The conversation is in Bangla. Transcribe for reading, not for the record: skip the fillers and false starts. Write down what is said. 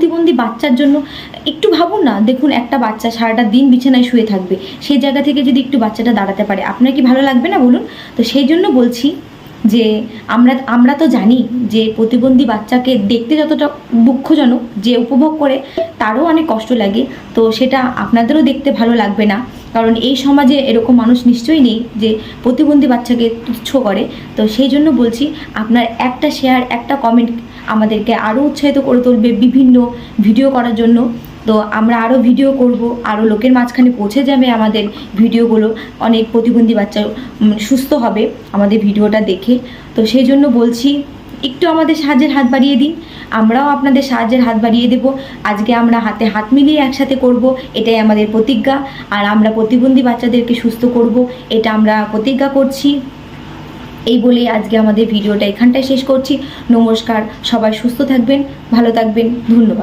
প্রতিবন্ধী বাচ্চার জন্য একটু ভাবুন না। দেখুন, একটা বাচ্চা সারাটা দিন বিছানায় শুয়ে থাকবে, সেই জায়গা থেকে যদি একটু বাচ্চাটা দাঁড়াতে পারে, আপনার কি ভালো লাগবে না বলুন? তো সেই জন্য বলছি যে আমরা তো জানি যে প্রতিবন্ধী বাচ্চাকে দেখতে যতটা দুঃখজনক, যে উপভোগ করে তারও অনেক কষ্ট লাগে। তো সেটা আপনাদেরও দেখতে ভালো লাগবে না, কারণ এই সমাজে এরকম মানুষ নিশ্চয়ই নেই যে প্রতিবন্ধী বাচ্চাকে তুচ্ছ করে। তো সেই জন্য বলছি, আপনার একটা শেয়ার, একটা কমেন্ট আমাদেরকে আরও উৎসাহিত করে তুলবে বিভিন্ন ভিডিও করার জন্য। তো আমরা আরও ভিডিও করব, আরও লোকের মাঝখানে পৌঁছে যাবে আমাদের ভিডিওগুলো। অনেক প্রতিবন্ধী বাচ্চা সুস্থ হবে আমাদের ভিডিওটা দেখে। তো সেই জন্য বলছি, একটু আমাদের সাহায্যের হাত বাড়িয়ে দিন, আমরাও আপনাদের সাহায্যের হাত বাড়িয়ে দেব। আজকে আমরা হাতে হাত মিলিয়ে একসাথে করব, এটাই আমাদের প্রতিজ্ঞা। আর আমরা প্রতিবন্ধী বাচ্চাদেরকে সুস্থ করব, এটা আমরা প্রতিজ্ঞা করছি। এই বলেই আজকে আমাদের ভিডিওটা এখানটায় শেষ করছি। নমস্কার, সবাই সুস্থ থাকবেন, ভালো থাকবেন, ধন্যবাদ।